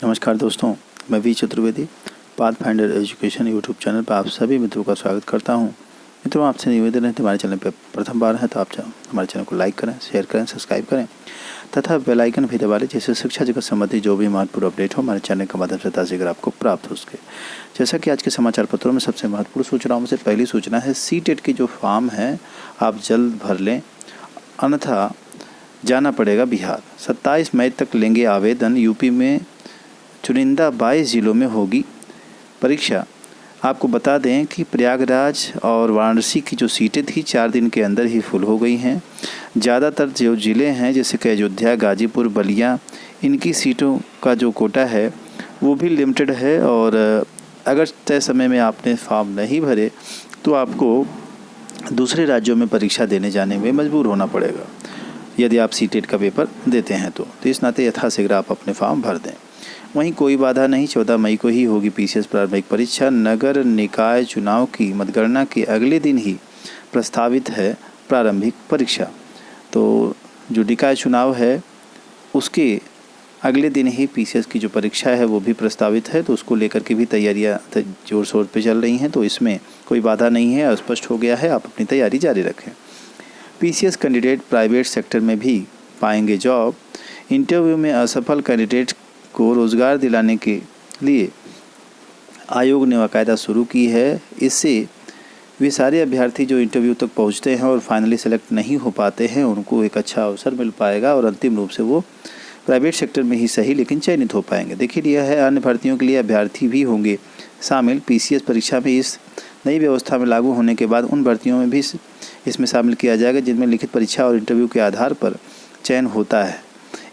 नमस्कार दोस्तों, मैं V Chaturvedi Pathfinder Education YouTube channel पर आप सभी मित्रों का स्वागत करता हूं। मित्रों, आपसे निवेदन है कि हमारे चैनल पर प्रथम बार है तो आप हमारे चैनल को लाइक करें, शेयर करें, सब्सक्राइब करें तथा बेल आइकन भी दबा लें, जिससे शिक्षा जगत संबंधी जो भी महत्वपूर्ण अपडेट हो हमारे चैनल के माध्यम से ताज़ीगर आपको प्राप्त हो सके। जैसा कि आज के समाचार पत्रों में सबसे महत्वपूर्ण सूचनाओं में से पहली सूचना है, सीटेट की जो फॉर्म है आप जल्द भर लें, अन्यथा जाना पड़ेगा बिहार। 27 मई तक लेंगे आवेदन। यूपी में चुनिंदा 22 जिलों में होगी परीक्षा। आपको बता दें कि प्रयागराज और वाराणसी की जो सीटें थी 4 दिन के अंदर ही फुल हो गई हैं। ज़्यादातर जो ज़िले हैं जैसे कि अयोध्या, गाजीपुर, बलिया, इनकी सीटों का जो कोटा है वो भी लिमिटेड है और अगर तय समय में आपने फॉर्म नहीं भरे तो आपको दूसरे राज्यों में परीक्षा देने जाने में मजबूर होना पड़ेगा यदि आप सीटेट का पेपर देते हैं तो इस नाते यथाशीघ्र आप अपने फॉर्म भर दें। वहीं कोई बाधा नहीं, 14 मई को ही होगी पीसीएस प्रारंभिक परीक्षा। नगर निकाय चुनाव की मतगणना के अगले दिन ही प्रस्तावित है प्रारंभिक परीक्षा। तो जो निकाय चुनाव है उसके अगले दिन ही पीसीएस की जो परीक्षा है वो भी प्रस्तावित है, तो उसको लेकर के भी तैयारियां जोर शोर पे चल रही हैं। तो इसमें कोई बाधा नहीं है, स्पष्ट हो गया है, आप अपनी तैयारी जारी रखें। पीसीएस कैंडिडेट प्राइवेट सेक्टर में भी पाएंगे जॉब। इंटरव्यू में असफल कैंडिडेट को रोज़गार दिलाने के लिए आयोग ने बाकायदा शुरू की है। इससे वे सारे अभ्यर्थी जो इंटरव्यू तक पहुंचते हैं और फाइनली सेलेक्ट नहीं हो पाते हैं उनको एक अच्छा अवसर मिल पाएगा और अंतिम रूप से वो प्राइवेट सेक्टर में ही सही लेकिन चयनित हो पाएंगे। देखिए, यह है अन्य भर्तियों के लिए अभ्यर्थी भी होंगे शामिल। पीसीएस परीक्षा में इस नई व्यवस्था में लागू होने के बाद उन भर्तियों में भी इसमें शामिल किया जाएगा जिनमें लिखित परीक्षा और इंटरव्यू के आधार पर चयन होता है।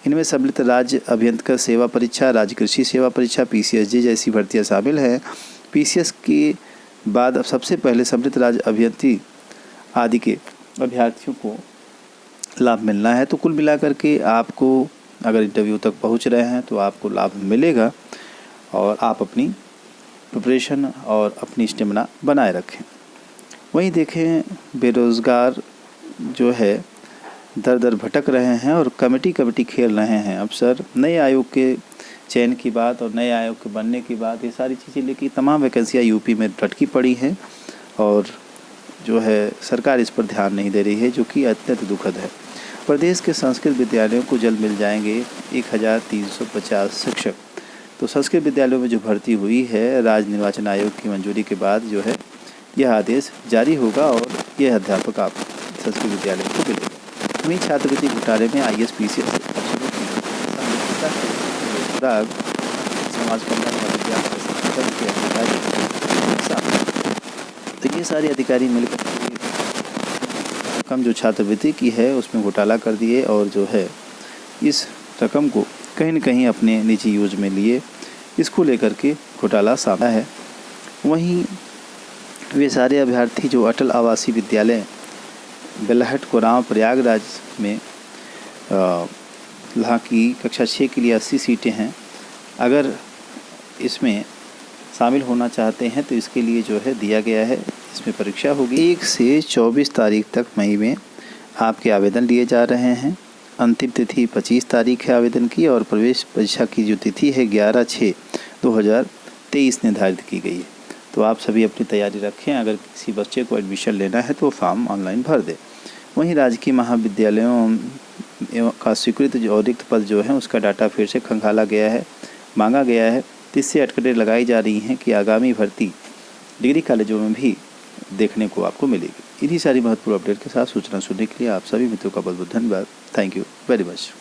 इनमें सम्मिलित राज्य अभियंत्रण सेवा परीक्षा, राज्य कृषि सेवा परीक्षा, पीसीएसजी जैसी भर्तियां शामिल हैं। पीसीएस के बाद अब सबसे पहले सम्मिलित राज्य अभियंत्री आदि के अभ्यर्थियों को लाभ मिलना है। तो कुल मिलाकर के आपको अगर इंटरव्यू तक पहुंच रहे हैं तो आपको लाभ मिलेगा और आप अपनी प्रिपरेशन और अपनी स्टेमिना बनाए रखें। वहीं देखें, बेरोज़गार जो है दर दर भटक रहे हैं और कमेटी खेल रहे हैं अफसर। नए आयोग के चयन की बात और नए आयोग के बनने की बात, ये सारी चीज़ें लेकर तमाम वैकेंसियाँ यूपी में लटकी पड़ी हैं और जो है सरकार इस पर ध्यान नहीं दे रही है, जो कि अत्यंत दुखद है। प्रदेश के संस्कृत विद्यालयों को जल्द मिल जाएंगे 1350 शिक्षक। तो संस्कृत विद्यालयों में जो भर्ती हुई है, राज्य निर्वाचन आयोग की मंजूरी के बाद जो है यह आदेश जारी होगा और यह अध्यापक आप संस्कृत विद्यालय को मिलेगा। वहीं छात्रवृत्ति घोटाले में आईएएस पीसीएस अफसरों की समाज कल्याण के अधिकारी, तो ये सारे अधिकारी मिलकर रकम जो छात्रवृत्ति की है उसमें घोटाला कर दिए और जो है इस रकम को कहीं न कहीं अपने निजी यूज में लिए, इसको लेकर के घोटाला सामने है। वहीं वे सारे अभ्यर्थी जो अटल आवासीय विद्यालय बेलहट कोरांव प्रयागराज में यहाँ की कक्षा 6 के लिए 80 सीटें हैं, अगर इसमें शामिल होना चाहते हैं तो इसके लिए जो है दिया गया है, इसमें परीक्षा होगी। 1 से 24 तारीख तक मई में आपके आवेदन लिए जा रहे हैं। अंतिम तिथि 25 तारीख है आवेदन की और प्रवेश परीक्षा की जो तिथि है 11/6/2023 निर्धारित की गई है। तो आप सभी अपनी तैयारी रखें। अगर किसी बच्चे को एडमिशन लेना है तो फॉर्म ऑनलाइन भर दें। वहीं राजकीय महाविद्यालयों का स्वीकृत जो रिक्त पद जो है उसका डाटा फिर से खंगाला गया है, मांगा गया है। इससे अटकलें लगाई जा रही हैं कि आगामी भर्ती डिग्री कॉलेजों में भी देखने को आपको मिलेगी। इन्हीं सारी महत्वपूर्ण अपडेट के साथ सूचना सुनने के लिए आप सभी मित्रों का बहुत बहुत धन्यवाद। Thank you very much.